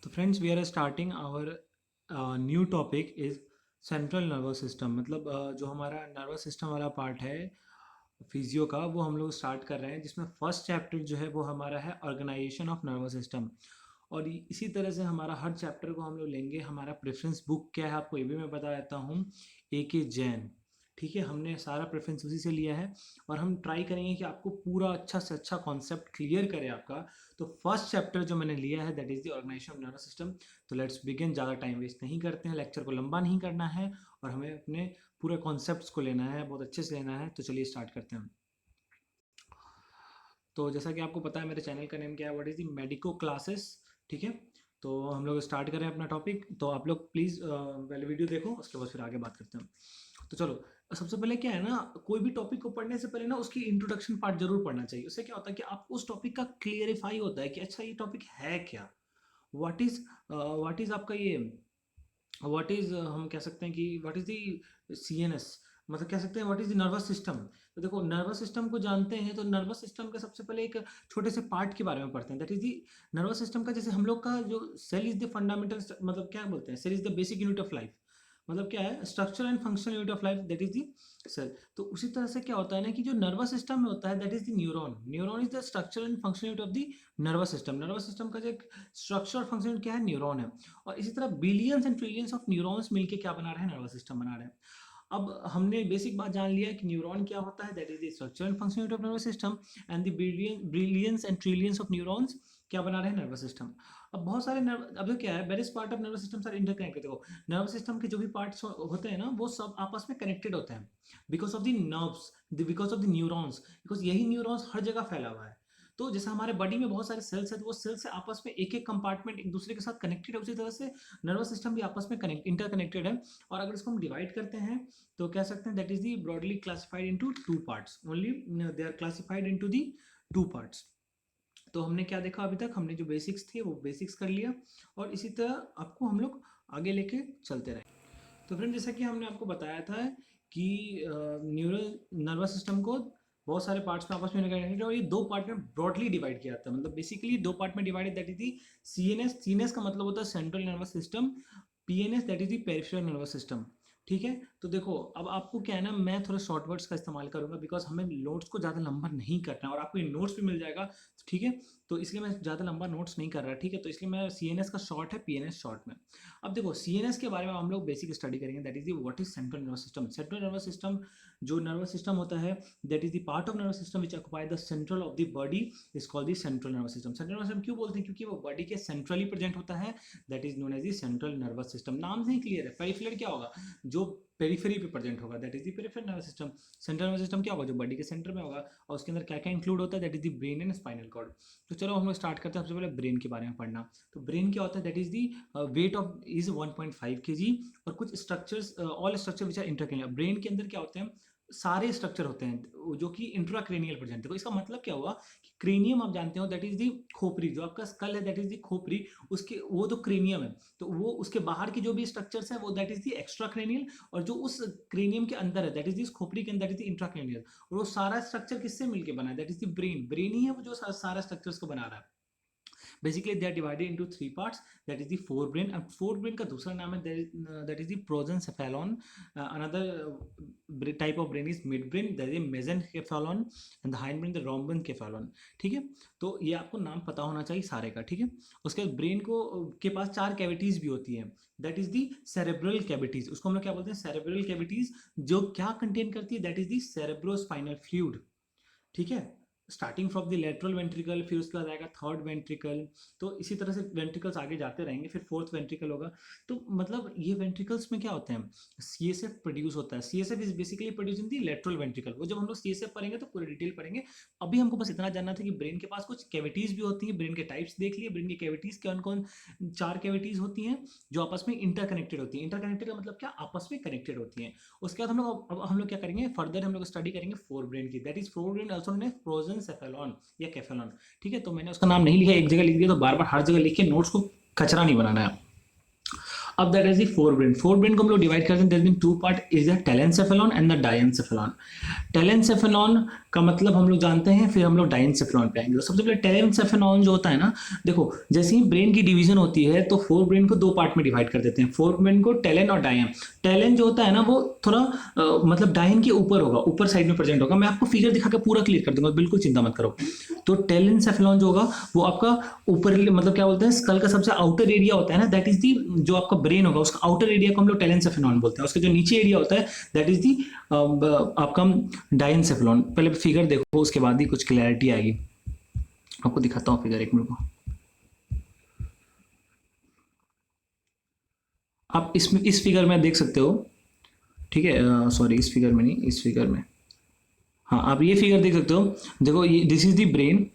तो friends we are starting our new topic is central nervous system. मतलब जो हमारा नर्वस सिस्टम वाला पार्ट है फिजियो का, वो हम लोग स्टार्ट कर रहे हैं, जिसमें फर्स्ट चैप्टर जो है वो हमारा है ऑर्गेनाइजेशन ऑफ नर्वस सिस्टम। और इसी तरह से हमारा हर चैप्टर को हम लोग लेंगे। हमारा प्रेफरेंस बुक क्या है आपको ये भी मैं बता देता हूँ, A K जैन। ठीक है, हमने सारा प्रेफरेंस उसी से लिया है और हम ट्राई करेंगे कि आपको पूरा अच्छा से अच्छा कॉन्सेप्ट क्लियर करे आपका। तो फर्स्ट चैप्टर जो मैंने लिया है that is the organization of nervous system. तो लेट्स बिगिन। ज़्यादा टाइम वेस्ट नहीं करते हैं, लेक्चर को लंबा नहीं करना है और हमें अपने पूरे कॉन्सेप्ट्स को लेना है, बहुत अच्छे से लेना है। तो चलिए स्टार्ट करते हैं। तो जैसा कि आपको पता है मेरे चैनल का नेम क्या है, what is the medico classes. ठीक है, तो हम लोग स्टार्ट करें अपना टॉपिक। तो आप लोग प्लीज़ पहले वीडियो देखो, उसके बाद फिर आगे बात करते हैं। तो चलो, सबसे पहले क्या है ना, कोई भी टॉपिक को पढ़ने से पहले ना उसकी इंट्रोडक्शन पार्ट जरूर पढ़ना चाहिए। उससे क्या होता है कि आप उस टॉपिक का क्लियरिफाई होता है कि अच्छा ये टॉपिक है क्या, व्हाट इज आपका ये, व्हाट इज हम कह सकते हैं कि व्हाट इज दी CNS, मतलब कह सकते हैं what is the nervous system. तो देखो, नर्वस सिस्टम को जानते हैं तो नर्वस सिस्टम का सबसे पहले एक छोटे से पार्ट के बारे में पढ़ते हैं, that is the nervous system का। जैसे हम लोग का जो सेल इज द फंडामेंटल, मतलब क्या बोलते हैं, cell is the basic unit of life. मतलब क्या है, structure and functional unit of life, that is the cell. तो उसी तरह से क्या होता है ना कि जो नर्वस सिस्टम में होता है that is the neuron. Neuron is the structure and functional unit of the nervous system. Nervous system का जो एक स्ट्रक्चर और फंक्शन क्या है, न्यूरॉन है। और इसी तरह billions and trillions of neurons मिलके क्या बना रहे हैं, नर्वस सिस्टम बना रहे हैं। अब हमने बेसिक बात जान लिया है कि न्यूरॉन क्या होता है, that is the structure and function unit of nervous system. And the billions and trillions of neurons क्या बना रहे हैं, नर्वस सिस्टम। अब बहुत सारे अब तो क्या है, various part of nervous system सारे इंटरकनेक्टेड। देखो, नर्वस सिस्टम के जो भी पार्ट्स होते हैं ना वो सब आपस में कनेक्टेड होते हैं because of the nerves, because of the neurons, because यही न्यूरॉन्स हर जगह फैला हुआ है। तो जैसे हमारे बॉडी में बहुत सारे सेल्स हैं, तो वो सेल्स से आपस में एक एक कंपार्टमेंट एक दूसरे के साथ कनेक्टेड है, उसी तरह से नर्वस सिस्टम भी आपस में इंटरकनेक्टेड है। और अगर इसको हम डिवाइड करते हैं तो कह सकते हैं that is the broadly classified into two parts only, they are classified into the two parts. तो हमने क्या देखा अभी तक, हमने जो बेसिक्स थे वो बेसिक्स कर लिया और इसी तरह आपको हम लोग आगे लेके चलते रहे। तो फ्रेंड, जैसा कि हमने आपको बताया था कि न्यूरल नर्वस सिस्टम को बहुत सारे पार्ट्स में आपस में कनेक्टेड है और ये दो पार्ट में ब्रॉडली डिवाइड किया जाता है। मतलब बेसिकली दो पार्ट में divided, that is the CNS का मतलब होता है central nervous system, PNS that is the peripheral nervous system. ठीक है, तो देखो अब आपको क्या है ना, मैं थोड़े शॉर्ट वर्ड्स का इस्तेमाल करूंगा बिकॉज हमें नोट्स को ज़्यादा लंबा नहीं करना है और आपको ये नोट्स भी मिल जाएगा। ठीक है, तो इसलिए मैं ज़्यादा लंबा नोट्स नहीं कर रहा। ठीक है, तो इसलिए मैं CNS का शॉर्ट है, PNS शॉर्ट में। अब देखो, CNS के बारे में हम लोग बेसिक स्टडी करेंगे, that is the what is central nervous system. Central nervous system, जो नर्वस सिस्टम होता है that is the part of nervous system which occupy the central of the body is called the central nervous system. Central nervous system क्यों बोलते हैं, क्योंकि वो body के centrally present होता है, that is known as the central nervous system. नाम से ही क्लियर है, पेरिफेरल क्या होगा, जो पेरिफेरी पे प्रेजेंट होगा, that is the peripheral nervous system. Central nervous system क्या होगा, जो बॉडी के सेंटर में होगा और उसके अंदर क्या क्या इंक्लूड होता है, that is the brain and spinal cord. तो चलो हम लोग स्टार्ट करते हैं सबसे पहले ब्रेन के बारे में पढ़ना। तो ब्रेन क्या होता है, that is the weight of is 1.5 kg और कुछ structures, all structure which are intercranial. Brain के अंदर क्या होते हैं, सारे स्ट्रक्चर होते हैं जो कि इंट्राक्रेनियल प्रेजेंट है। तो इसका मतलब क्या हुआ कि क्रेनियम आप जानते हो दैट इज दी खोपड़ी, जो आपका स्कल है दैट इज दी खोपड़ी, उसके वो तो क्रेनियम है। तो वो उसके बाहर की जो भी स्ट्रक्चर्स है वो that is the extra cranial, और जो उस क्रेनियम के अंदर है दैट इज दिस खोपड़ी के अंदर, दैट इज दी इंट्राक्रेनियल। और वो सारा स्ट्रक्चर किससे मिलके बना है, that is the brain. Brain ही है वो जो सारा स्ट्रक्चर्स को बना रहा है। Basically they are divided into three parts, that is the forebrain। and forebrain का दूसरा नाम है that is the prosencephalon। Another type of brain is midbrain, that is mesencephalon, and the hindbrain the rhombencephalon। ठीक है, तो ये आपको नाम पता होना चाहिए सारे का। ठीक है, उसके बाद ब्रेन को के पास चार कैविटीज भी होती हैं, that is the cerebral cavities. उसको हम लोग क्या बोलते हैं, सेरेब्रल कैविटीज, जो क्या कंटेन करती है, that is the cerebrospinal fluid. ठीक है, starting from the lateral ventricle, फिर उसके बाद आएगा थर्ड वेंट्रिकल। तो इसी तरह से वेंट्रिकल्स आगे जाते रहेंगे, फिर फोर्थ वेंट्रिकल होगा। तो मतलब ये वेंट्रिकल्स में क्या होते हैं, CSF प्रोड्यूस होता है। CSF is basically produce in the lateral ventricle. वो जब हम लोग CSF पढ़ेंगे तो पूरे डिटेल पढ़ेंगे। अभी हमको बस इतना जानना था कि ब्रेन के पास कुछ कैविटीज भी होती हैं। ब्रेन के टाइप्स देख लिए, ब्रेन की कैविटीज कौन कौन, चार कैविटीज होती हैं जो आपस में इंटरकनेक्टेड होती हैं। इंटरकनेक्टेड का मतलब क्या, आपस में कनेक्टेड होती हैं। उसके बाद हम लोग अब हम लोग क्या करेंगे, फर्दर हम लोग स्टडी करेंगे फोर ब्रेन की, that is forebrain also known as prosencephalon या केफेलॉन। ठीक है, तो मैंने उसका नाम नहीं लिखा, एक जगह लिख दिया, तो बार बार हर जगह लिख के नोट्स को कचरा नहीं बनाना है। अब that is the forebrain. Forebrain को हम लोग डिवाइड करते हैं, there been two part, is the telencephalon and the diencephalon. Telencephalon का मतलब हम लोग जानते हैं, फिर हम लोग डायेंसेफेलॉन पे आएंगे। तो सबसे पहले टेलेंसेफेलॉन जो होता है ना, देखो जैसे ही ब्रेन की डिवीजन होती है तो फोर ब्रेन को दो पार्ट में डिवाइड कर देते हैं, फोर ब्रेन को टेलेन और डायन। टेलेन जो होता है ना वो थोड़ा मतलब डायन के ऊपर होगा, ऊपर साइड में प्रेजेंट होगा। मैं आपको फिगर दिखा के पूरा क्लियर कर दूंगा, बिल्कुल चिंता मत करो। तो टेलेंसेफेलॉन जो होगा वो आपका ऊपर, मतलब क्या बोलते हैं, स्कल का सबसे आउटर एरिया होता है ना, दैट इज दी, जो आपका ब्रेन होगा उसका आउटर एरिया को हम लोग टेलेंसेफेलॉन बोलते हैं। उसका जो नीचे एरिया होता है दैट इज दी आपका डायेंसेफेलॉन। पहले फिगर देखो, उसके बाद ही कुछ क्लैरिटी आएगी। आपको दिखाता हूँ फिगर, एक मिनट को। आप इसमें इस फिगर में देख सकते हो, ठीक है, सॉरी इस फिगर में नहीं, इस फिगर में, हाँ आप ये फिगर देख सकते हो। देखो ये दिस इज द ब्रेन,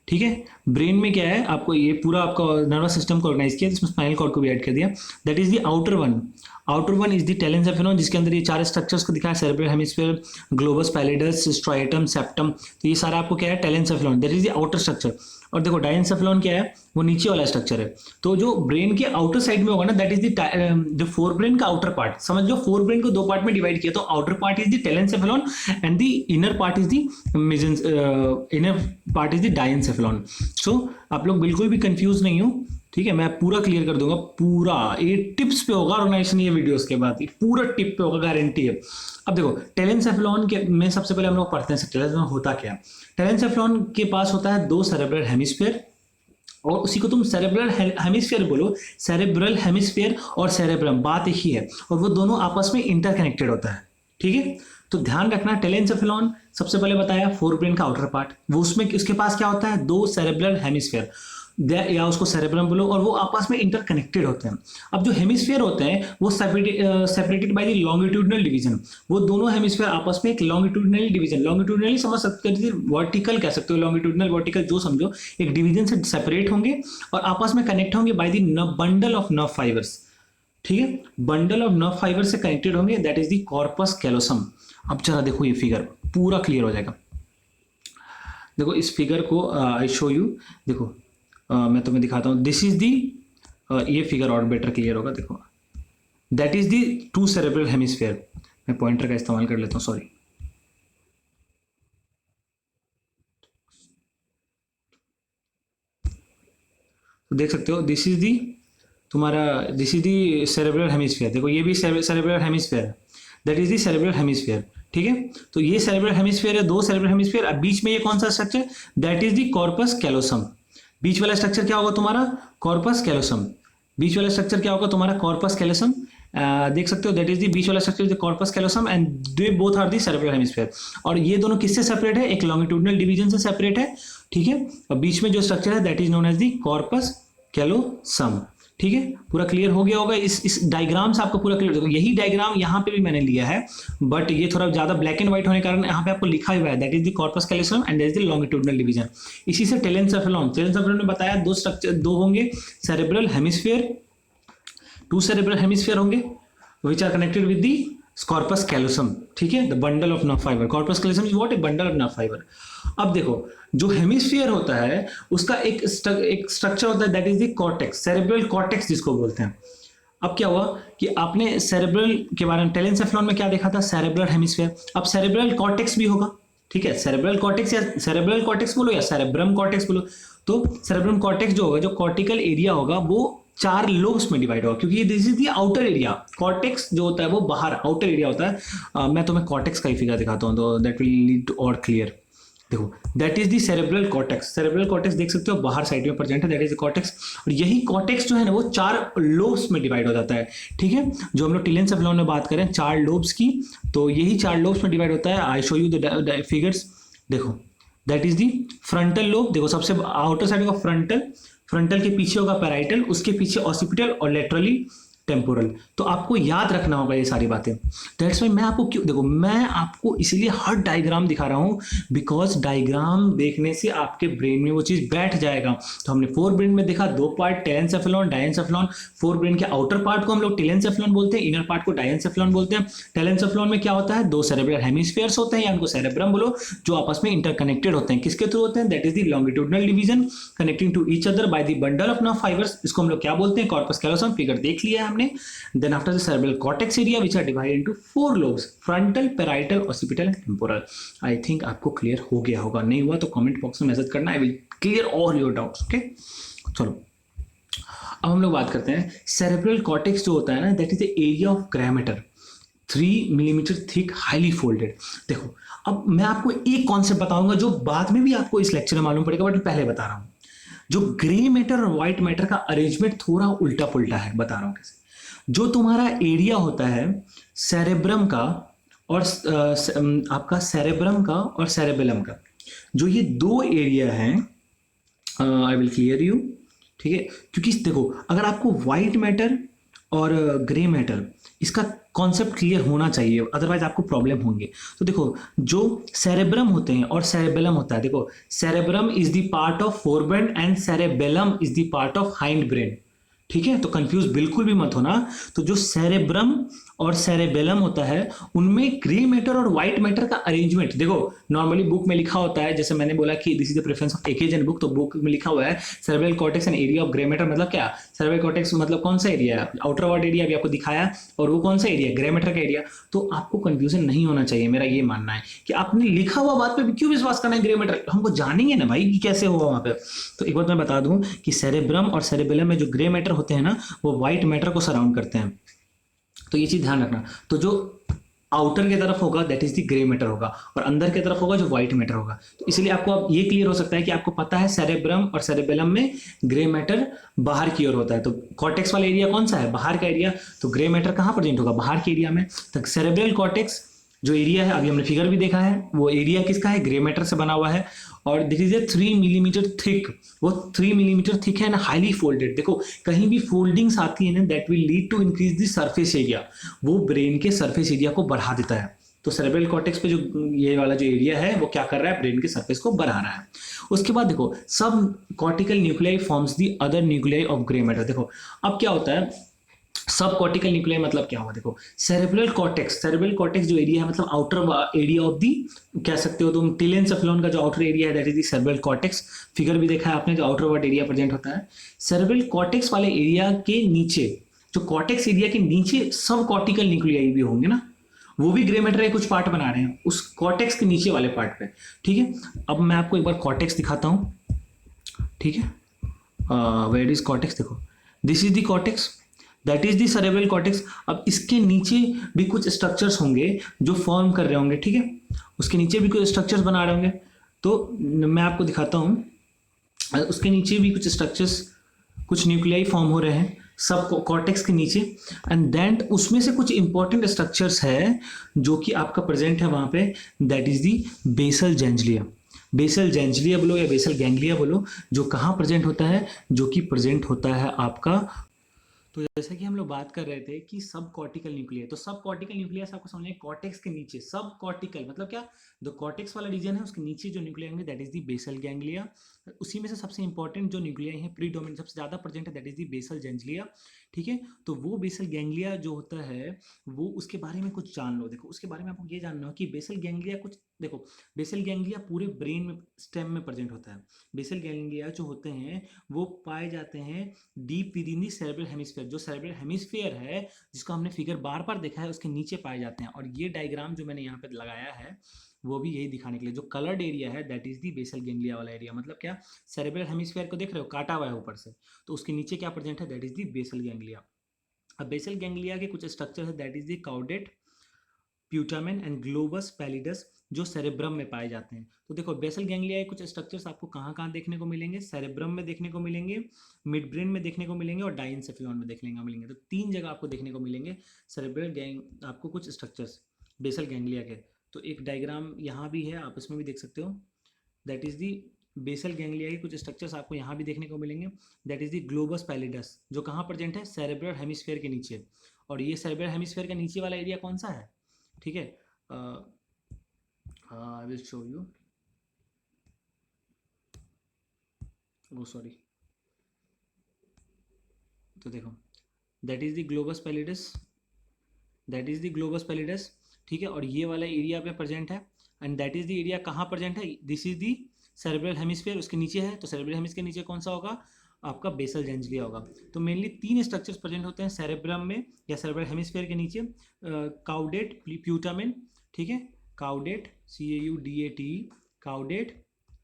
ठीक है। ब्रेन में क्या है, आपको ये पूरा आपका नर्वस सिस्टम को ऑर्गेनाइज किया, जिसमें स्पाइनल कॉर्ड को भी ऐड कर दिया। That is the outer one. Outer one is the telencephalon, जिसके अंदर ये चार स्ट्रक्चर्स को दिखाया, cerebral hemisphere, globus pallidus, striatum, septum. तो ये सारा आपको क्या है, telencephalon, that is the outer structure. और देखो डायेंसेफेलॉन क्या है, वो नीचे वाला स्ट्रक्चर है। तो जो ब्रेन के आउटर साइड में होगा ना, that is the fore brain का आउटर पार्ट। समझ लो फोर ब्रेन को दो पार्ट में डिवाइड किया, तो outer part is the telencephalon and the inner part is the inner part is the diencephalon. So आप लोग बिल्कुल भी कंफ्यूज नहीं हो, ठीक है। मैं पूरा क्लियर कर दूंगा, पूरा ये टिप्स पे होगा ऑर्गेनाइजेशन, ये वीडियोस के बाद पूरा टिप पे होगा, गारंटी है। अब देखो टेलेंसेफेलॉन के में सबसे पहले हम लोग पढ़ते हैं टेलेंसेफेलॉन होता क्या है। टेलेंसेफेलॉन के पास होता है दो सेरेब्रल हेमिस्फीयर, और उसी को तुम सेरेब्रल हेमिस्फीयर बोलो। सेरेब्रल हेमिस्फीयर और सेरेब्रम बात एक ही है, और वो दोनों आपस में इंटरकनेक्टेड होता है, ठीक है। तो ध्यान रखना, टेलेंसेफेलॉन सबसे पहले बताया फोर ब्रेन का आउटर पार्ट, वो उसमें उसके पास क्या होता है, दो सेरेब्रल हेमिस्फीयर, या उसको सेरेब्रम बोलो, और वो आपस में इंटरकनेक्टेड होते हैं। अब जो हेमिस्फीयर होते हैं वो separated by the longitudinal division. वो दोनों हेमिस्फीयर आपस में एक लॉन्गिट्यूडनल डिवीजन, लॉन्गिट्यूडनली समझ सकते हो, वर्टिकल कह सकते हो, लॉन्गिट्यूडनल वर्टिकल जो समझो, एक डिवीजन से सेपरेट होंगे और आपस में कनेक्ट होंगे bye the bundle of nerve fibres, ठीक है। बंडल ऑफ नर्व फाइबर से कनेक्टेड होंगे, that is the corpus callosum. अब जरा देखो ये फिगर पूरा क्लियर हो जाएगा। देखो इस फिगर को आई शो यू, देखो मैं तुम्हें दिखाता हूँ। दिस इज दी, ये फिगर और बेटर क्लियर होगा। देखो that is the two cerebral hemisphere. मैं पॉइंटर का इस्तेमाल कर लेता हूँ, सॉरी। तो देख सकते हो दिस इज दी तुम्हारा, this is the cerebral hemisphere. देखो ये भी सेरेब्रल हेमिस्फीयर है, that is the cerebral hemisphere, ठीक है। तो ये सेरेब्रल हेमिस्फीयर है, दो सेरेब्रल हेमिस्फीयर। अब बीच में ये कौन सा structure, that is the corpus callosum. बीच वाला स्ट्रक्चर क्या होगा तुम्हारा, कॉर्पस कैलोसम। बीच वाला स्ट्रक्चर क्या होगा तुम्हारा, कॉर्पस कैलोसम। देख सकते हो दैट इज द बीच वाला structure is the corpus callosum and they both are the cerebral hemisphere. और ये दोनों किससे सेपरेट है, एक लॉन्गिट्यूडनल डिवीजन से सेपरेट है, ठीक है। और बीच में जो स्ट्रक्चर है that is known as the corpus callosum, ठीक है। पूरा क्लियर हो गया होगा। इस डायग्राम से आपको पूरा क्लियर होगा। यही डायग्राम यहाँ पे भी मैंने लिया है, बट ये थोड़ा ज्यादा ब्लैक एंड व्हाइट होने के कारण यहाँ पे आपको लिखा हुआ है that is the corpus callosum and that is the longitudinal division. इसी से टेलेंसेफेलॉन में बताया दो स्ट्रक्चर, दो होंगे cerebral hemisphere, two cerebral hemisphere होंगे which are connected with the corpus callosum, ठीक है, the bundle of nerve fibre. Corpus callosum is what, a bundle of nerve fibre. अब देखो जो हेमिस्फीयर होता है उसका एक स्ट्रक्चर होता है that is the cortex, cerebral cortex जिसको बोलते हैं। अब क्या हुआ कि आपने सेरेब्रल के बारे में टेलेंसेफेलॉन में क्या देखा था, सेरेब्रल हेमिस्फीयर। अब सेरेब्रल कॉर्टेक्स भी होगा, ठीक है। सेरेब्रल कॉर्टेक्स या सेरेब्रल कॉर्टेक्स बोलो या सेरेब्रम कॉर्टेक्स बोलो। तो सेरेब्रम कॉर्टेक्स जो होगा, जो कॉर्टिकल एरिया होगा, वो चार लोब्स में डिवाइड होगा, क्योंकि this is the outer area. Cortex जो होता है वो बाहर आउटर एरिया होता है। मैं तुम्हें कॉर्टेक्स का ही फिगर दिखाता हूँ, तो दैट विल लीड टू और क्लियर। देखो that is the cerebral cortex. Cerebral cortex देख सकते हो बाहर साइड में प्रेजेंट है, दैट इज द कॉर्टेक्स। और यही कॉर्टेक्स जो है ना वो चार लोब्स में डिवाइड हो जाता है, ठीक है। जो हम लोग टेलेंसेफेलॉन में बात करें चार लोब्स की, तो यही चार लोब्स में डिवाइड होता है। I show you the figures. देखो that is the frontal lobe. देखो सबसे आउटर साइड होगा फ्रंटल, फ्रंटल के पीछे होगा पैराइटल, उसके पीछे ऑसिपिटल और लेटरली टेम्पोरल। तो आपको याद रखना होगा ये सारी बातें। दैट्स वाई मैं आपको क्यों, देखो मैं आपको इसीलिए हर डायग्राम दिखा रहा हूँ, बिकॉज डायग्राम देखने से आपके ब्रेन में वो चीज बैठ जाएगा। तो हमने फोर ब्रेन में देखा दो पार्ट, टेलेंसेफेलॉन, डायेंसेफेलॉन। फोर ब्रेन के आउटर पार्ट को हम लोग टेलेंसेफेलॉन बोलते हैं, इनर पार्ट को डायेंसेफेलॉन बोलते हैं। टेलेंसेफेलॉन में क्या होता है, दो सेरेब्रल हेमिस्फीयर्स होते हैं या उनको सेरेब्रम बोलो, जो आपस में इंटरकनेक्टेड होते हैं। किसके थ्रू होते हैं, that is the longitudinal division connecting to each other by the bundle of nerve fibres. इसको हम लोग क्या बोलते हैं, कॉर्पस कैलोसम। फिगर देख लिया हमने। आपने. Then after the cerebral cortex area which are divided into 4 lobes, frontal, parietal, occipital and temporal. I think आपको क्लियर हो गया होगा, नहीं हुआ तो कमेंट बॉक्स में मैसेज करना, I will clear all your doubts. Okay, चलो अब हम लोग बात करते हैं सेरेब्रल कॉर्टेक्स जो होता है ना, that is the area of grey matter 3 millimetre thick highly folded. देखो अब मैं आपको एक कॉन्सेप्ट बताऊंगा जो बाद में भी आपको इस लेक्चर में मालूम पड़ेगा, बट पहले बता रहा हूं. जो ग्रे मैटर और व्हाइट मैटर का अरेंजमेंट थोड़ा उल्टा पुल्टा है, बता रहा हूं कैसे. जो तुम्हारा एरिया होता है सेरेब्रम का और आपका सेरेब्रम का और सेरेबेलम का, जो ये 2 एरिया हैं, आई विल क्लियर यू. ठीक है, क्योंकि देखो अगर आपको व्हाइट मैटर और ग्रे मैटर इसका कॉन्सेप्ट क्लियर होना चाहिए, अदरवाइज आपको प्रॉब्लम होंगे. तो देखो जो सेरेब्रम होते हैं और सेरेबेलम होता है, देखो cerebrum is the part of forebrain and cerebellum is the part of hind brain. ठीक है, तो कंफ्यूज बिल्कुल भी मत होना. तो जो सेरेब्रम और सेरेबेलम होता है उनमें ग्रे मैटर और व्हाइट मैटर का अरेंजमेंट, देखो नॉर्मली बुक में लिखा होता है, जैसे मैंने बोला कि this is the preference of एकेजन बुक, तो बुक में लिखा हुआ है cerebral cortex and area of grey matter. मतलब क्या, सेरेब्रल कॉर्टेक्स मतलब कौन सा एरिया है, आउटर वार्ड एरिया भी आपको दिखाया, और वो कौन सा एरिया, ग्रे मैटर का एरिया. तो आपको कंफ्यूजन नहीं होना चाहिए, मेरा ये मानना है कि आपने लिखा हुआ बात पे भी क्यों विश्वास करना है. ग्रे मैटर हमको जानेंगे ना भाई कि कैसे हुआ वहां पे. तो एक बात मैं बता दूं कि सेरेब्रम और सेरेबेलम में जो ग्रे मैटर होते हैं ना, वो व्हाइट मैटर को सराउंड करते हैं. तो ये चीज ध्यान रखना. तो जो आउटर की तरफ होगा that is the grey matter होगा, और अंदर की तरफ होगा जो व्हाइट मैटर होगा. तो इसलिए आपको अब ये क्लियर हो सकता है कि आपको पता है सेरेब्रम और सेरेबेलम में ग्रे मैटर बाहर की ओर होता है. तो कॉर्टेक्स वाला एरिया कौन सा है, बाहर का एरिया. तो ग्रे मैटर कहाँ प्रेजेंट होगा, बाहर के एरिया में. तो सेरेब्रल कॉर्टेक्स जो एरिया है, अभी हमने फिगर भी देखा है, वो एरिया किसका है, ग्रे मैटर से बना हुआ है. और this is a 3 millimetre thick, वो 3 मिलीमीटर थिक है ना, हाईली फोल्डेड. देखो कहीं भी फोल्डिंग्स आती है ना, that will lead to increase the surface area, वो ब्रेन के सरफेस एरिया को बढ़ा देता है. तो सेरेब्रल कॉर्टेक्स पे जो ये वाला जो एरिया है वो क्या कर रहा है, ब्रेन के सरफेस को बढ़ा रहा है. उसके बाद देखो सब cortical nuclei forms the other nuclei of grey matter. देखो अब क्या होता है सब कॉर्टिकल न्यूक्लियाई, मतलब क्या हुआ, देखो सेरेब्रल कॉर्टेक्स जो एरिया है, मतलब आउटर एरिया ऑफ दी, कह सकते हो तुम टेलेनसेफेलॉन का जो आउटर एरिया है that is the cerebral cortex. Figure भी देखा है आपने, जो आउटर वर्ड एरिया प्रेजेंट होता है. सेरेब्रल कॉर्टेक्स वाले एरिया के नीचे, जो कॉर्टेक्स एरिया के नीचे सब कॉर्टिकल न्यूक्लियाई भी होंगे ना, वो भी ग्रे मैटर के कुछ पार्ट बना रहे हैं उस कॉर्टेक्स के नीचे वाले पार्ट पे. ठीक है, अब मैं आपको एक बार कॉर्टेक्स दिखाता हूँ. ठीक है, वेयर इज कॉर्टेक्स, देखो this is the cortex, that is the cerebral cortex. अब इसके नीचे भी कुछ स्ट्रक्चर्स होंगे जो फॉर्म कर रहे होंगे. ठीक है, उसके नीचे भी कुछ स्ट्रक्चर्स बना रहे होंगे, तो मैं आपको दिखाता हूँ. उसके नीचे भी कुछ स्ट्रक्चर्स, कुछ न्यूक्लियाई फॉर्म हो रहे हैं सब कॉर्टेक्स के नीचे. एंड देन उसमें से कुछ इंपॉर्टेंट स्ट्रक्चर्स है जो कि आपका प्रेजेंट है वहां पे, that is the basal ganglia. Basal ganglia बोलो या बेसल गैंग्लिया बोलो, जो कहाँ प्रेजेंट होता है, जो कि प्रेजेंट होता है आपका. तो जैसे कि हम लोग बात कर रहे थे कि सब कॉर्टिकल न्यूक्लिया, तो सब कॉर्टिकल न्यूक्लिया आपको समझिए कॉर्टेक्स के नीचे सब कॉर्टिकल मतलब क्या, जो कॉर्टेक्स वाला रीजन है उसके नीचे जो न्यूक्लिया होंगे that is the basal ganglia. उसी में से सबसे इंपॉर्टेंट जो न्यूक्लिया है प्रीडोमिनेंट सबसे ज्यादा प्रेजेंट है that is the basal ganglia. ठीक है, तो वो बेसल गैंग्लिया जो होता है वो उसके बारे में कुछ जान लो. देखो उसके बारे में आपको ये जानना हो कि बेसल गैंग्लिया कुछ, देखो बेसल गैंग्लिया पूरे ब्रेन में स्टेम में प्रेजेंट होता है. बेसल गैंग्लिया जो होते हैं वो पाए जाते हैं deep with in the cerebral hemisphere. जो सेरेब्रल हेमिस्फीयर है जिसको हमने फिगर बार बार देखा है उसके नीचे पाए जाते हैं. और ये डायग्राम जो मैंने यहाँ पे लगाया है वो भी यही दिखाने के लिए, जो कलर्ड एरिया है that is the basal ganglia वाला एरिया. मतलब क्या, सेरेब्रल हेमिस्फीयर को देख रहे हो काटा हुआ है ऊपर से, तो उसके नीचे क्या प्रेजेंट है, that is the basal ganglia. अब बेसल गैंग्लिया के कुछ स्ट्रक्चर है that is the caudate, putamen and globus pallidus, जो सेरेब्रम में पाए जाते हैं. तो देखो बेसल गैंग्लिया के कुछ स्ट्रक्चर्स आपको कहाँ कहाँ देखने को मिलेंगे, सेरेब्रम में देखने को मिलेंगे, मिड ब्रेन में देखने को मिलेंगे, और डाइनसेफेलॉन में देखने को मिलेंगे. तो 3 जगह आपको देखने को मिलेंगे सेरेब्रल गैंग आपको कुछ स्ट्रक्चर्स बेसल गैंग्लिया के. तो एक डायग्राम यहाँ भी है, आप इसमें भी देख सकते हो, that is the basal ganglia के कुछ स्ट्रक्चर्स आपको यहाँ भी देखने को मिलेंगे, that is the globus pallidus, जो कहाँ प्रेजेंट है, सेरेब्रल हेमिस्फीयर के नीचे. और ये सेरेब्रल हेमिस्फीयर का नीचे वाला एरिया कौन सा है, ठीक है, I will show you, oh sorry. तो देखो that is the globus pallidus, that is the globus pallidus. ठीक है, और ये वाला एरिया पे प्रेजेंट है, and that is the area कहाँ प्रेजेंट है, this is the cerebral hemisphere, उसके नीचे है. तो सेरेब्रल हेमिस्फीयर के नीचे कौन सा होगा, आपका बेसल गैंग्लिया होगा। तो मेनली 3 स्ट्रक्चर्स प्रेजेंट होते हैं सेरेब्रम में या सेरेब्रल हेमिस्फीयर के नीचे, काउडेट, प्यूटामेन, ठीक है, काउडेट, CAUDAT, काउडेट,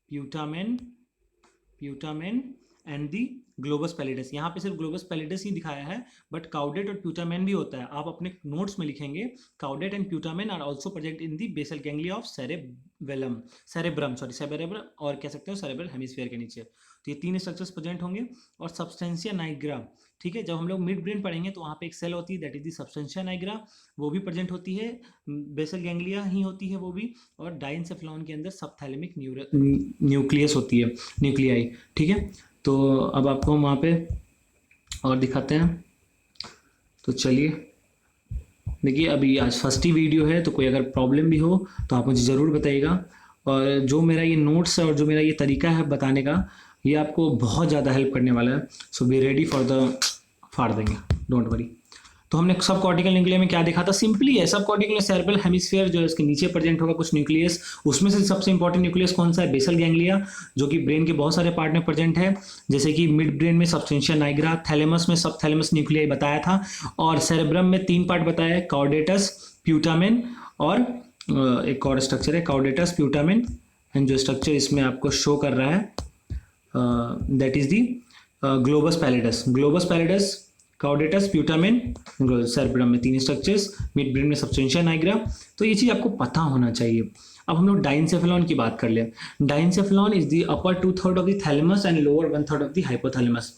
प्यूटामेन, प्यूटामेन and the globus pallidus. यहाँ पे सिर्फ ग्लोबस पैलिडस ही दिखाया है, बट काउडेट और प्यूटामेन भी होता है। आप अपने नोट्स में लिखेंगे caudate and putamen are also present in the basal ganglia of cerebrum, cerebrum और कह सकते हो सेरेब्रल हेमिस्फीयर के नीचे। तो ये 3 स्ट्रक्चर्स प्रेजेंट होंगे। और सब्सटेंसिया नाइग्रा, ठीक है, जब हम लोग मिड ब्रेन पढ़ेंगे तो वहाँ पे एक सेल होती है दैट इज दी सब्सटेंसिया नाइग्रा, वो भी प्रेजेंट होती है, बेसल गैंग्लिया ही होती है वो भी। और डाइनसेफ्लॉन के अंदर सबथैलेमिक न्यूक्लियस होती है, न्यूक्लियाई, ठीक है। तो अब आपको हम वहाँ पे और दिखाते हैं। तो चलिए देखिए, अभी आज फर्स्ट ही वीडियो है, तो कोई अगर प्रॉब्लम भी हो तो आप मुझे ज़रूर बताइएगा। और जो मेरा ये नोट्स है और जो मेरा ये तरीका है बताने का, ये आपको बहुत ज़्यादा हेल्प करने वाला है। सो बी रेडी फॉर द फाड़ देंगे, डोंट वरी। तो हमने सब कॉर्टिकल न्यूक्लिया में क्या देखा था, सिंपली है सब कॉर्टिकल सेरेब्रल हेमिस्फीयर जो है इसके नीचे प्रेजेंट होगा कुछ न्यूक्लियस, उसमें से सबसे इंपॉर्टेंट न्यूक्लियस कौन सा है, बेसल गैंग्लिया, जो कि ब्रेन के बहुत सारे पार्ट में प्रेजेंट है, जैसे कि मिड ब्रेन में सब्सटेंशिया नाइग्रा, थैलेमस में सब थैलेमस न्यूक्लियाई बताया था, और सेरेब्रम में 3 पार्ट बताया है, कॉर्डेटस, प्यूटामेन और एक और स्ट्रक्चर है कॉर्डेटस, प्यूटामेन, एंड जो स्ट्रक्चर इसमें आपको शो कर रहा है that is the globus pallidus, caudatus, putamen, cerebrum में 3 स्ट्रक्चर्स, मिड ब्रेन में सब्सटेंशिया नाइग्रा। तो ये चीज़ आपको पता होना चाहिए। अब हम लोग डाइनसेफेलॉन की बात कर ले। Diencephalon is the upper 2/3 of the thalamus and lower 1/3 of the hypothalamus.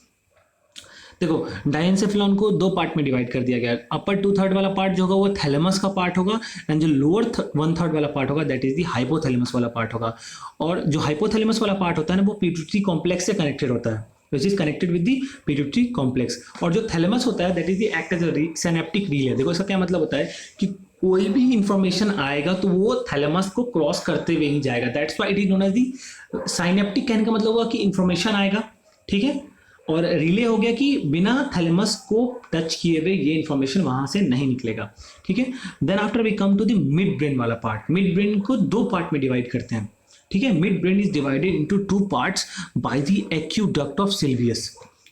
देखो डाइनसेफेलॉन को 2 पार्ट में डिवाइड कर दिया गया है। अपर 2/3 वाला पार्ट जो होगा वो थैलेमस का पार्ट होगा, एंड जो लोअर 1/3 वाला पार्ट होगा दैट इज द हाइपोथैलेमस वाला पार्ट होगा। और जो हाइपोथैलेमस वाला पार्ट होता है ना वो पिट्यूटरी कॉम्प्लेक्स से कनेक्टेड होता है, which is connected with the pituitary complex। और जो थैलेमस होता है that is the act as a synaptic relay. देखो इसका क्या मतलब होता है कि कोई भी इंफॉर्मेशन आएगा तो वो थैलेमस को क्रॉस करते हुए ही जाएगा, that's why it is known as the synaptic. कहने का मतलब हुआ कि इंफॉर्मेशन आएगा, ठीक है, और रिले हो गया कि बिना थैलेमस को टच किए हुए ये इंफॉर्मेशन वहां से नहीं निकलेगा, ठीक है। Then after we come to the mid brain वाला पार्ट। मिड ब्रेन को 2 पार्ट में डिवाइड करते हैं, ठीक है। Mid brain is divided into 2 parts by the aqueduct of Sylvius,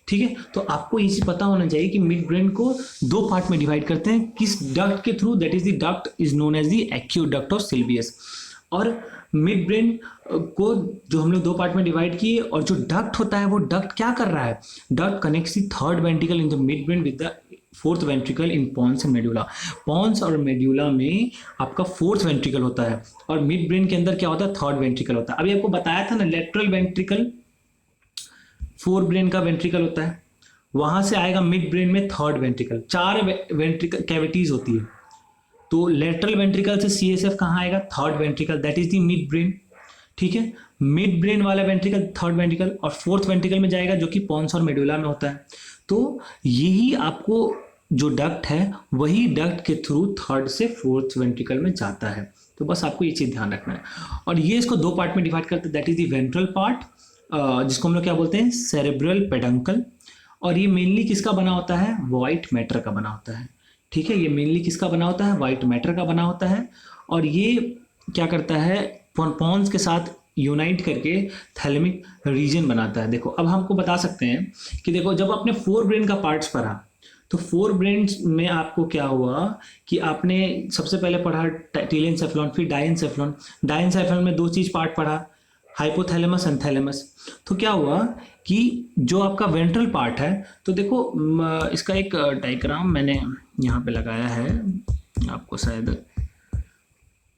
ठीक है। तो आपको ये चीज पता होना चाहिए कि मिड ब्रेन को 2 पार्ट में डिवाइड करते हैं, किस डक्ट के through, that is the duct is known as the aqueduct of Sylvius. और मिड ब्रेन को जो हम लोग 2 पार्ट में डिवाइड किए, और जो डक्ट होता है वो डक्ट क्या कर रहा है, duct connects the third ventricle in the mid brain with the 4th ventricle in pons and medulla. Pons और मेडुला में आपका 4th वेंट्रिकल होता है, और मिड ब्रेन के अंदर क्या होता है, 3rd वेंट्रिकल होता है। अभी आपको बताया था ना लेटरल वेंट्रिकल 4 ब्रेन का वेंट्रिकल होता है, वहां से आएगा मिड ब्रेन में 3rd वेंट्रिकल। 4 वेंट्रिकल कैविटीज होती है, तो लेटरल वेंट्रिकल से CSF कहाँ आएगा, 3rd ventricle, that is the mid brain, ठीक है। मिड ब्रेन वाला वेंट्रिकल 3rd वेंट्रिकल, और 4th वेंट्रिकल में जाएगा जो कि पॉन्स और मेडुला में होता है। तो यही आपको जो डक्ट है वही डक्ट के थ्रू 3rd से 4th वेंट्रिकल में जाता है। तो बस आपको ये चीज ध्यान रखना है। और ये इसको 2 पार्ट में डिवाइड करते हैं, that is the ventral part, जिसको हम लोग क्या बोलते हैं, सेरेब्रल पेडंकल। और ये मेनली किसका बना होता है, व्हाइट मैटर का बना होता है, ठीक है। ये मेनली किसका बना होता है, व्हाइट मैटर का बना होता है। और ये क्या करता है, पॉन्स के साथ यूनाइट करके थैलेमिक रीजन बनाता है। देखो अब हमको बता सकते हैं कि देखो जब आपने 4 ब्रेन का पार्ट्स पढ़ा, तो 4 ब्रेन में आपको क्या हुआ कि आपने सबसे पहले पढ़ा टीलेनसेफेलॉन, फिर डाइनसेफेलॉन। डाइनसेफेलॉन में 2 चीज पार्ट पढ़ा, हाइपोथैलेमस एंड थैलेमस। तो क्या हुआ कि जो आपका वेंट्रल पार्ट है, तो देखो इसका एक डायग्राम मैंने यहाँ पे लगाया है, आपको शायद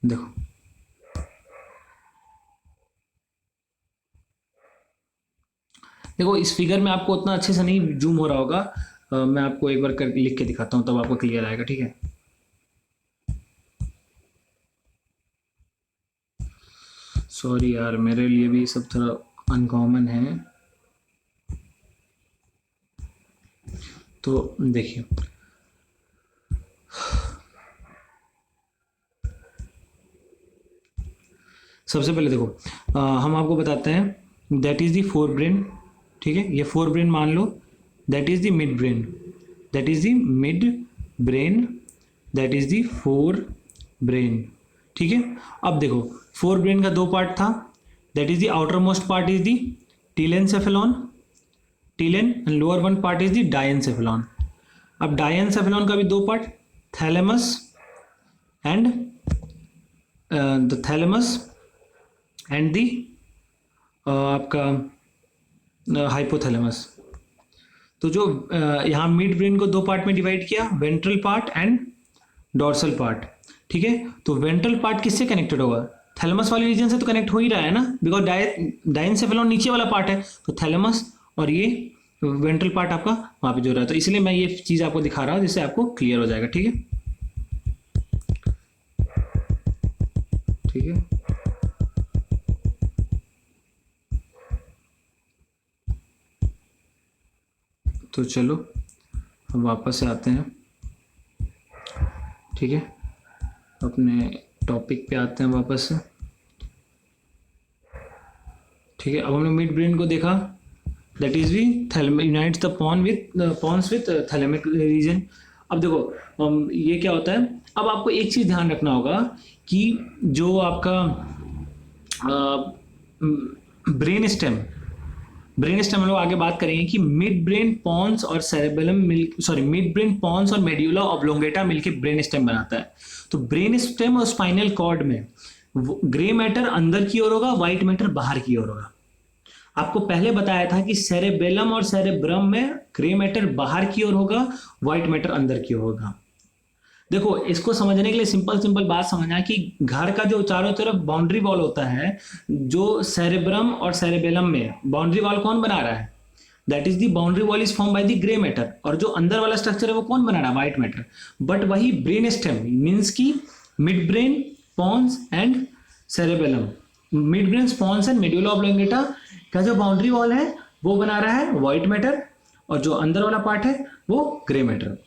देखो, देखो इस फिगर में आपको उतना अच्छे से नहीं जूम हो रहा होगा, मैं आपको एक बार लिख के दिखाता हूँ तब आपको क्लियर आएगा, ठीक है। सॉरी यार, मेरे लिए भी सब थोड़ा अनकॉमन है। तो देखिए सबसे पहले देखो हम आपको बताते हैं दैट इज द 4 ब्रेन, ठीक है। ये 4 ब्रेन मान लो, that is the mid brain, that is the mid brain, that is the 4 brain, ठीक है। अब देखो 4 ब्रेन का 2 पार्ट था, that is the outer most part is the telencephalon, telen and lower one part is the diencephalon. अब diencephalon का भी दो part, thalamus and the thalamus and the आपका हाइपोथैलेमस। तो जो यहाँ मिड ब्रेन को दो पार्ट में डिवाइड किया, ventral part and dorsal part, ठीक है। तो वेंट्रल पार्ट किससे कनेक्टेड होगा, थैलेमस वाले रीजन से तो कनेक्ट हो ही रहा है ना, बिकॉज डायनसेफेलॉन नीचे वाला पार्ट है, तो थैलेमस और ये वेंट्रल पार्ट आपका वहां पे जो रहा है। तो इसलिए मैं ये चीज आपको दिखा रहा हूं जिससे आपको क्लियर हो जाएगा, ठीक है। ठीक है, तो चलो अब वापस से आते हैं, ठीक है, अपने टॉपिक पे आते हैं वापस से, ठीक है। अब हमने मिड ब्रेन को देखा, that is we unites the pons with thalamic region. अब देखो ये क्या होता है, अब आपको एक चीज ध्यान रखना होगा कि जो आपका ब्रेन स्टेम हम लोग आगे बात करेंगे कि मिड ब्रेन पॉन्स और सेरेबेलम मिड ब्रेन पॉन्स और मेड्यूला ऑब्लोंगेटा मिलके ब्रेन स्टेम बनाता है। तो ब्रेन स्टेम और स्पाइनल कॉर्ड में ग्रे मैटर अंदर की ओर होगा, व्हाइट मैटर बाहर की ओर होगा। आपको पहले बताया था कि सेरेबेलम और सेरेब्रम में ग्रे मैटर बाहर की ओर होगा, व्हाइट मैटर अंदर की ओर होगा। देखो इसको समझने के लिए सिंपल बात समझना कि घर का जो चारों तरफ बाउंड्री वॉल होता है, जो सेरेब्रम और सेरेबेलम में बाउंड्री वॉल कौन बना रहा है, that is the boundary wall is form by the grey matter, और जो अंदर वाला स्ट्रक्चर है वो कौन बना रहा है, व्हाइट मैटर। बट वही ब्रेन स्टेम मीन्स की mid brain pons and cerebellum, mid brain pons and medulla oblongata का जो बाउंड्री वॉल है वो बना रहा है व्हाइट मैटर, और जो अंदर वाला पार्ट है वो ग्रे मैटर।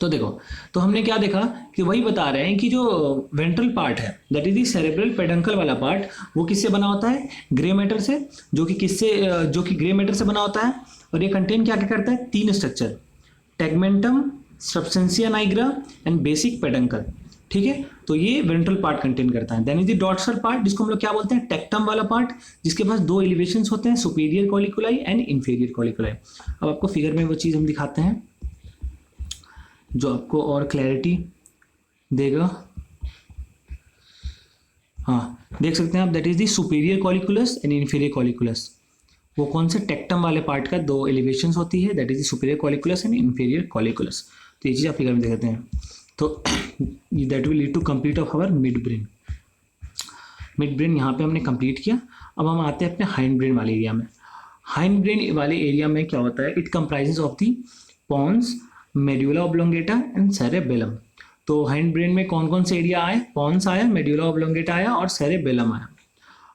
तो देखो, तो हमने क्या देखा कि वही बता रहे हैं कि जो वेंट्रल पार्ट है that is the cerebral peduncle वाला पार्ट, वो किससे बना होता है, ग्रे मैटर से, जो कि ग्रे मैटर से बना होता है। और ये कंटेन क्या क्या करता है, तीन structure, tegmentum, substantia nigra and basic peduncle, ठीक है। तो ये वेंट्रल पार्ट कंटेन करता है। Then is the dorsal part, जिसको हम लोग क्या बोलते हैं, टेक्टम वाला पार्ट, जिसके पास दो एलिवेशंस होते हैं, सुपीरियर कॉलिकुलाई एंड इंफीरियर कॉलिकुलाई। अब आपको फिगर में वो चीज़ हम दिखाते हैं जो आपको और क्लैरिटी देगा। हाँ, देख सकते हैं आप, that is the superior colliculus and inferior colliculus. वो कौन से, टेक्टम वाले पार्ट का दो एलिवेशंस होती है, that is the superior colliculus and inferior colliculus. तो ये चीज़ आप फिगर में देख सकते हैं। तो that will lead to complete of our mid brain. Mid brain यहाँ पे हमने कंप्लीट किया। अब हम आते हैं अपने हाइंड ब्रेन वाले एरिया में। हाइंड ब्रेन वाले एरिया में क्या होता है, it comprises of the pons, medulla oblongata and cerebellum. तो हाइंड ब्रेन में कौन कौन से एरिया आए, पॉन्स आया, मेड्यूला ऑब्लोंगेटा आया और सेरेबेलम आया।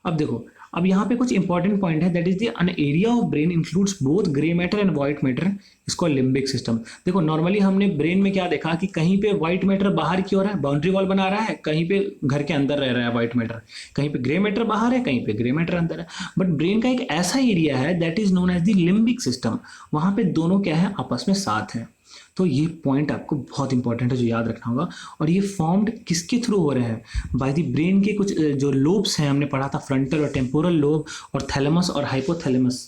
अब देखो, अब यहाँ पे कुछ इंपॉर्टेंट पॉइंट है, that is the an area of brain includes both grey matter and white matter, इसको लिम्बिक सिस्टम। देखो नॉर्मली हमने ब्रेन में क्या देखा कि कहीं पे व्हाइट मैटर बाहर की ओर है, बाउंड्री वॉल बना रहा है, कहीं पे घर के अंदर रह रहा है व्हाइट मैटर, कहीं पे ग्रे मैटर बाहर है, कहीं पे ग्रे मैटर अंदर है। बट ब्रेन का एक ऐसा एरिया है that is known as the limbic system, वहां पे दोनों क्या है, आपस में साथ है। तो ये पॉइंट आपको बहुत इंपॉर्टेंट है जो याद रखना होगा। और ये फॉर्म्ड किसके थ्रू हो रहे हैं, बाय द ब्रेन के कुछ जो लोब्स हैं, हमने पढ़ा था फ्रंटल और टेम्पोरल लोब और थैलेमस और हाइपोथैलेमस,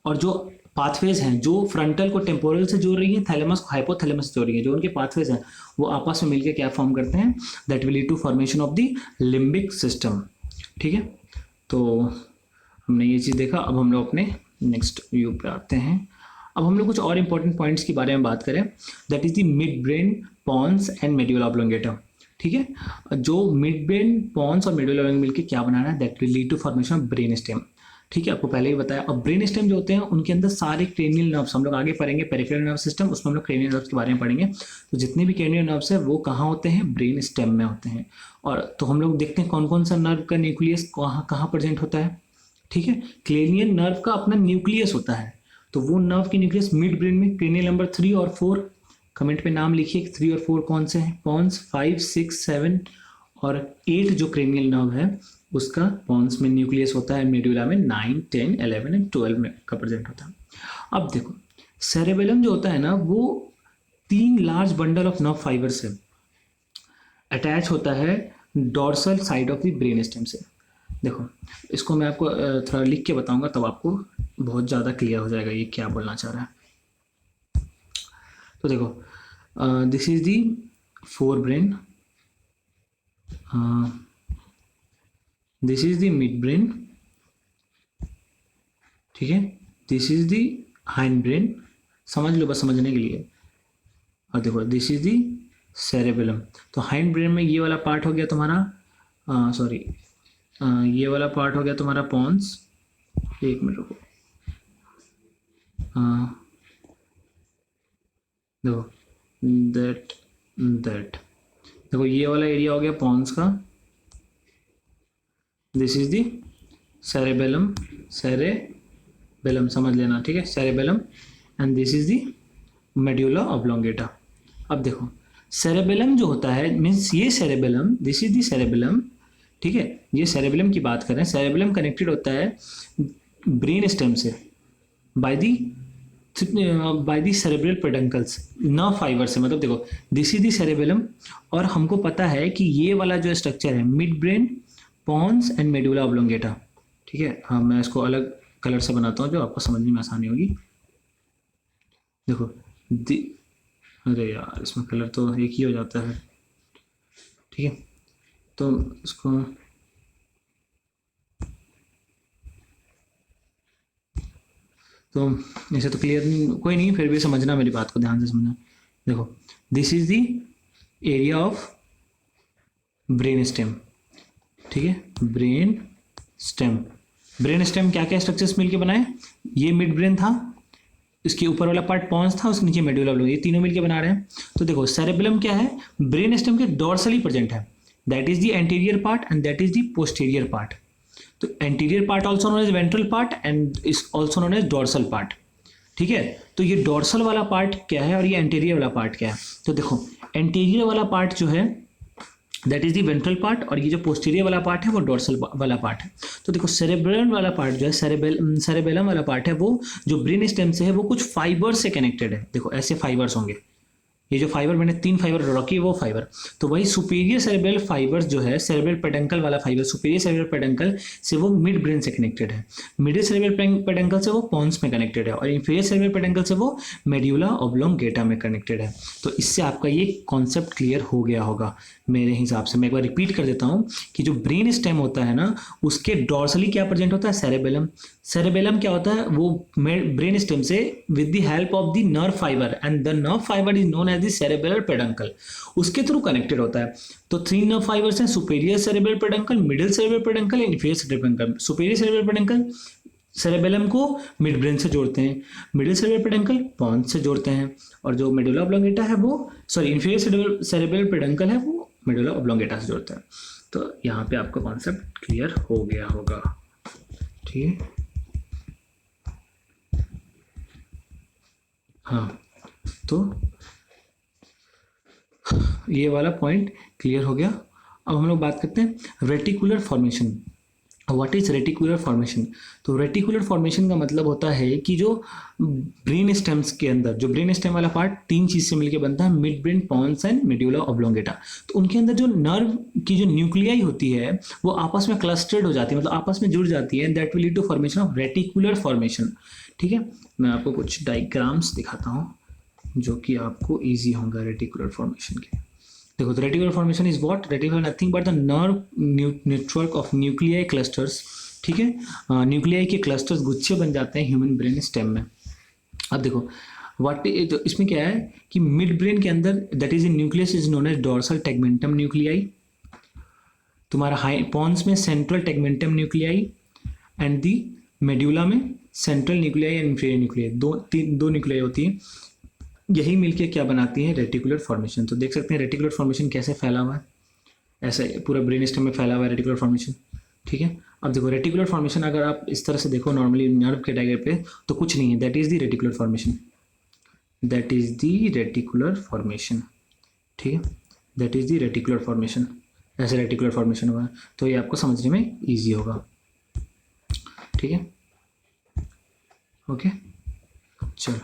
और जो पाथवेज हैं जो फ्रंटल को टेम्पोरल से जोड़ रही है, थैलेमस को हाइपोथैलेमस से जोड़ रही है, जो उनके पाथवेज हैं वो आपस में मिलकर क्या फॉर्म करते हैं, that will lead to formation of the limbic system, ठीक है। तो हमने ये चीज़ देखा। अब हम लोग अपने नेक्स्ट व्यू पे आते हैं। अब हम लोग कुछ और इंपॉर्टेंट पॉइंट्स के बारे में बात करें, that is the mid brain pons and medulla oblongata, ठीक है। जो मिड ब्रेन पॉन्स और मेड्यूला ऑब्लोंगेटा मिलकर क्या बनाना है, that will lead to formation of brain stem, ठीक है। आपको पहले ही बताया। अब ब्रेन स्टेम जो होते हैं उनके अंदर सारे क्रेनियल नर्व्स, हम लोग आगे पढ़ेंगे पेरिफेरल नर्व सिस्टम, उसमें हम लोग क्रेनियल नर्व्स के बारे में पढ़ेंगे। तो जितने भी क्रेनियल नर्व्स है वो कहाँ होते हैं, ब्रेन स्टेम में होते हैं। और तो हम लोग देखते हैं कौन कौन सा नर्व का न्यूक्लियस कहाँ कहाँ प्रेजेंट होता है, ठीक है। क्रेनियल नर्व का अपना न्यूक्लियस होता है, तो वो नर्व की न्यूक्लियस मिड ब्रेन में, क्रेनियल नंबर 3 और 4, कमेंट पे नाम लिखिए 3 और 4 कौन से हैं, पॉन्स 5, 6, 7 और 8 जो क्रेनियल नर्व है उसका पॉन्स में न्यूक्लियस होता है, मेड्यूला में 9, 10, 11 एंड 12 में का प्रेजेंट होता है। अब देखो सेरेबेलम जो होता है ना, वो 3 large bundle of nerve fibre से अटैच होता है dorsal side of the brain stem से। देखो इसको मैं आपको थोड़ा लिख के बताऊंगा, तब आपको बहुत ज़्यादा क्लियर हो जाएगा ये क्या बोलना चाह रहा है। तो देखो, this is the fore brain, this is the mid brain, ठीक है, this is the hind brain, समझ लो बस समझने के लिए। और देखो दिस इज दी सेरेबेलम। तो हाइंड ब्रेन में ये वाला पार्ट हो गया तुम्हारा, सॉरी, ये वाला पार्ट हो गया तुम्हारा पॉन्स। एक मिनट रुको, देखो दैट दैट, देखो ये वाला एरिया हो गया पॉन्स का। This is the cerebellum, cerebellum समझ लेना, ठीक है, cerebellum. And this is the medulla oblongata. अब देखो सेरेबेलम जो होता है, मीन्स ये cerebellum, this is the cerebellum, ठीक है, ये सेरेबेलम की बात कर रहे हैं। सेरेबेलम कनेक्टेड होता है ब्रेन स्टेम से by the cerebral peduncles, nerve fibre से। मतलब देखो दिस इज दी सेरेबेलम, और हमको पता है कि ये वाला जो स्ट्रक्चर है mid brain, pons and medulla oblongata, ठीक है। हाँ मैं इसको अलग कलर से बनाता हूँ जो आपको समझने में आसानी होगी। देखो अरे यार इसमें कलर तो एक ही हो जाता है, ठीक है, तो इसको तो ऐसे तो क्लियर नहीं, कोई नहीं, फिर भी समझना, मेरी बात को ध्यान से समझना। देखो this is the area of brain stem, ठीक है, ब्रेन स्टेम। ब्रेन स्टेम क्या क्या स्ट्रक्चर्स मिलके बनाए, ये मिड ब्रेन था, इसके ऊपर वाला पार्ट पॉन्स था, उसके नीचे मेडुला ऑब्लोंगेटा, ये तीनों मिलके बना रहे हैं। तो देखो सेरेबेलम क्या है, ब्रेन स्टेम के डोर्सली प्रेजेंट है, that is the anterior part and that is the posterior part. तो anterior part also known as ventral part and is also known as dorsal part, ठीक है। तो ये डोर्सल वाला पार्ट क्या है और ये एंटीरियर वाला पार्ट क्या है। तो देखो एंटीरियर वाला पार्ट जो है that is the ventral part, और ये जो पोस्टीरियर वाला पार्ट है वो डोर्सल वाला पार्ट है। तो देखो सेरेब्रल वाला पार्ट जो है, सेरेबेलम वाला पार्ट है, वो जो ब्रेन स्टेम से है वो कुछ फाइबर से कनेक्टेड है। देखो ऐसे फाइबर्स होंगे, ये जो फाइबर मैंने 3 फाइबर रखी है वो फाइबर, तो वही सुपीरियर सेरेब्रल फाइबर्स जो है, सेरेब्रल पेडंकल वाला फाइबर, सुपीरियर सेरेब्रल पेडंकल से वो मिड ब्रेन से कनेक्टेड है, मिडिल सेरेब्रल पेडंकल से वो पॉन्स में कनेक्टेड है, और इंफीरियर सेरेब्रल पेडंकल से वो मेड्यूला ऑब्लोंगेटा में कनेक्टेड है। तो इससे आपका ये कॉन्सेप्ट क्लियर हो गया होगा मेरे हिसाब से। मैं एक बार रिपीट कर देता हूँ कि जो ब्रेन स्टेम होता है ना, उसके डॉर्सली क्या प्रेजेंट होता है, सेरेबेलम। सेरेबेलम क्या होता है, वो ब्रेन स्टेम से with the help of the nerve fibre, and the nerve fibre is known as the cerebellar peduncle, उसके थ्रू कनेक्टेड होता है। तो 3 नर्व फाइबर्स हैं, superior cerebral peduncle, middle cerebral peduncle, inferior cerebral peduncle. Superior cerebral peduncle cerebellum को mid brain से जोड़ते हैं, middle cerebral peduncle Pond's से जोड़ते हैं, और जो मेडुला ऑब्लोंगेटा है वो, सॉरी, इंफीरियर सेरेब्रल पेडंकल है वो मेडुला ऑब्लोंगेटा से जोड़ते हैं। तो यहाँ पे आपका कॉन्सेप्ट क्लियर हो गया होगा, ठीक है। हाँ तो ये वाला पॉइंट क्लियर हो गया। अब हम लोग बात करते हैं reticular formation. What is reticular formation. तो रेटिकुलर फॉर्मेशन का मतलब होता है कि जो ब्रेन स्टेम्स के अंदर, जो ब्रेन स्टेम वाला पार्ट 3 चीज से मिलकर बनता है, mid brain, pons and medulla oblongata. तो उनके अंदर जो नर्व की जो न्यूक्लियाई होती है वो आपस में क्लस्टर्ड हो जाती है, मतलब आपस में जुड़ जाती है, that will lead to formation of reticular formation, ठीक है। मैं आपको कुछ डायग्राम्स दिखाता हूँ जो कि आपको ईजी होगा रेटिकुलर फॉर्मेशन के। देखो तो reticular formation is what, reticular nothing but the nerve network of nuclei clusters, ठीक है। न्यूक्लियाई के क्लस्टर्स, गुच्छे बन जाते हैं ह्यूमन ब्रेन स्टेम में। अब देखो व्हाट, तो इसमें क्या है कि मिड ब्रेन के अंदर that is in nucleus is known as dorsal tegmentum nuclei, तुम्हारा हाई पॉन्स में central tegmentum nuclei, and the medulla में central nuclei and inferior nuclei, दो न्यूक्लियाई होती है, यही मिलके क्या बनाती है, रेटिकुलर फॉर्मेशन। तो देख सकते हैं रेटिकुलर फॉर्मेशन कैसे फैला हुआ है, ऐसे पूरा ब्रेन स्टेम में फैला हुआ है रेटिकुलर फॉर्मेशन, ठीक है। अब देखो रेटिकुलर फॉर्मेशन अगर आप इस तरह से देखो नॉर्मली नर्व के डायग्राम पे, तो कुछ नहीं है, that is the reticular formation, that is the reticular formation, ठीक है, that is the reticular formation, ऐसे रेटिकुलर फॉर्मेशन हुआ है। तो ये आपको समझने में ईजी होगा, ठीक है, ओके। चलो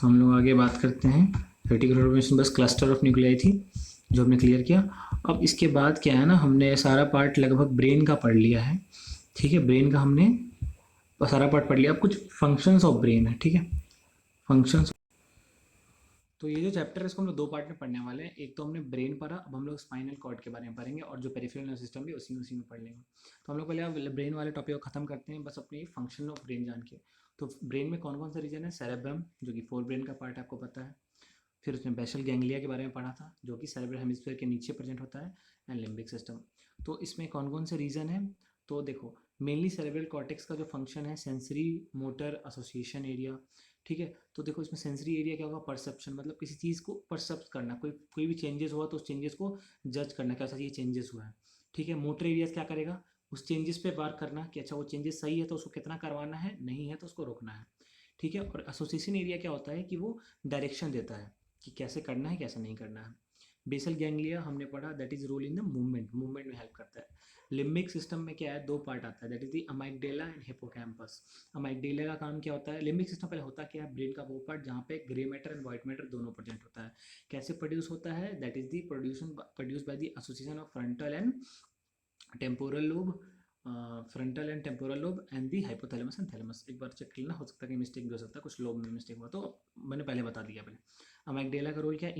तो हम लोग आगे बात करते हैं। रेटिकुलर फॉर्मेशन बस क्लस्टर ऑफ न्यूक्लियाई थी, जो हमने क्लियर किया। अब इसके बाद क्या है ना, हमने सारा पार्ट लगभग ब्रेन का पढ़ लिया है, ठीक है, ब्रेन का हमने सारा पार्ट पढ़ लिया। अब कुछ फंक्शंस ऑफ ब्रेन है, ठीक है, फंक्शंस। तो ये जो चैप्टर है इसको हम लोग दो पार्ट में पढ़ने वाले हैं। एक तो हमने ब्रेन पढ़ा, अब हम लोग स्पाइनल कॉर्ड के बारे में पढ़ेंगे, और जो पेरिफेरल नर्वस सिस्टम भी उसी में पढ़ लेंगे। तो हम लोग पहले अब ब्रेन वाले टॉपिक को खत्म करते हैं, बस अपनी फंक्शन ऑफ ब्रेन जान के। तो ब्रेन में कौन कौन सा रीजन है? सेरेब्रम, जो कि फोर ब्रेन का पार्ट है, आपको पता है। फिर उसमें बेसल गैंग्लिया के बारे में पढ़ा था, जो कि सेरेब्रल हेमिस्फीयर के नीचे प्रेजेंट होता है, एंड लिम्बिक सिस्टम। तो इसमें कौन कौन से रीजन है? तो देखो, मेनली सेरेब्रल कॉर्टेक्स का जो फंक्शन है, सेंसरी मोटर एसोसिएशन एरिया, ठीक है। तो देखो इसमें सेंसरी एरिया क्या होगा? परसेप्शन, मतलब किसी चीज़ को परसेप्ट करना, कोई भी चेंजेस हुआ तो उस चेंजेस को जज करना, कैसा ये चेंजेस हुआ है, ठीक है। मोटर एरियाज क्या करेगा? उस चेंजेस पे बात करना कि अच्छा वो चेंजेस सही है तो उसको कितना करवाना है, नहीं है तो उसको रोकना है, ठीक है। और एसोसिएशन एरिया क्या होता है कि वो डायरेक्शन देता है कि कैसे करना है, कैसे नहीं करना है। बेसल गैंग्लिया हमने पढ़ा, that is role in the movement में हेल्प करता है। लिम्बिक सिस्टम में क्या है? दो पार्ट आता है, that is the amygdala and hippocampus. Amygdala का काम क्या होता है? लिम्बिक सिस्टम पहले होता क्या है? ब्रेन का वो पार्ट जहाँ पे grey matter and white matter दोनों प्रेजेंट होता है। कैसे प्रोड्यूस होता है? That is the produce by the association of frontal and temporal lobe, frontal and temporal lobe and the hypothalamus and thalamus. एक बार चेक कर लेना, हो सकता है कि मिस्टेक भी हो सकता है, कुछ लोब में मिस्टेक हुआ तो मैंने पहले बता दिया। पहले अमाइगडेला का रोल क्या है?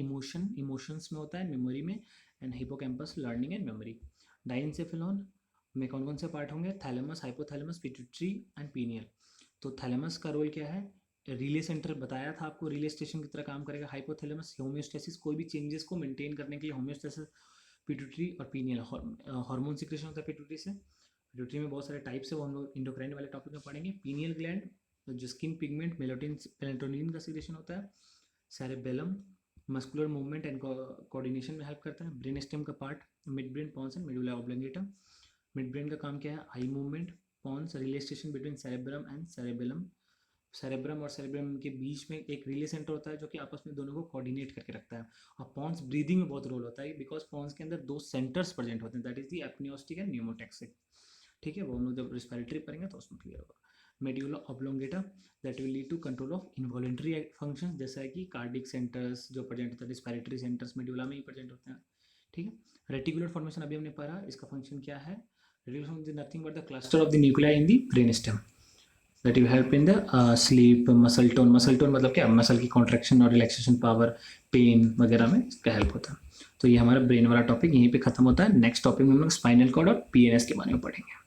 इमोशंस में होता है, मेमोरी में, and hippocampus learning and memory. Diencephalon में कौन कौन से पार्ट होंगे? Thalamus, hypothalamus, pituitary and pineal. तो थैलेमस का रोल क्या है? रिले सेंटर बताया था आपको, रिले स्टेशन की तरह काम करेगा। हाइपोथैलेमस होम्योस्टेसिस, कोई भी चेंजेस को मेंटेन करने के लिए होम्योस्टेसिस। पिट्यूटरी और पीनियल हार्मोन सिक्रेशन होता है पिट्यूटरी से। पिट्यूटरी में बहुत सारे टाइप्स है, वो हम लोग इंडोक्राइन वाले टॉपिक में पढ़ेंगे। पीनियल ग्लैंड जो स्किन पिगमेंट मेलाटोनिन का सिक्रेशन होता है। Cerebellum muscular movement and coordination में हेल्प करता है। ब्रेन स्टेम का part mid brain pons and medulla oblongata. Mid brain का काम क्या है? Eye movement, pons, relay station between cerebrum and cerebellum. Cerebrum और सेरेब्रम के बीच में एक रिले सेंटर होता है जो कि आपस में दोनों को कोऑर्डिनेट करके रखता है। और पॉन्स ब्रीदिंग में बहुत रोल होता है, बिकॉज पॉन्स के अंदर दो सेंटर्स प्रेजेंट होते हैं, that is the apneustic and pneumotaxic, ठीक है। वो हम लोग जब रिस्पिरेटरी पढ़ेंगे तो उसमें क्लियर होगा। Medulla oblongata that will lead to control of involuntary function, जैसा है कि कार्डिक सेंटर्स जो प्रेजेंट होता है, रिस्पिरेटरी सेंटर्स मेड्यूला में ही प्रेजेंट होते हैं, ठीक है। रेटिकुलर फॉर्मेशन अभी हमने पढ़ा, इसका फंक्शन क्या है? Reticular formation is nothing but the cluster of the nuclei in the brain stem that will help in the sleep। Muscle tone मतलब क्या? मसल की कॉन्ट्रैक्शन और रिलैक्सेशन पावर, पेन वगैरह में इसका हेल्प होता है। तो ये हमारा ब्रेन वाला टॉपिक यहीं पे खत्म होता है। नेक्स्ट टॉपिक में हम लोग स्पाइनल कॉर्ड और पीएनएस के बारे में पढ़ेंगे।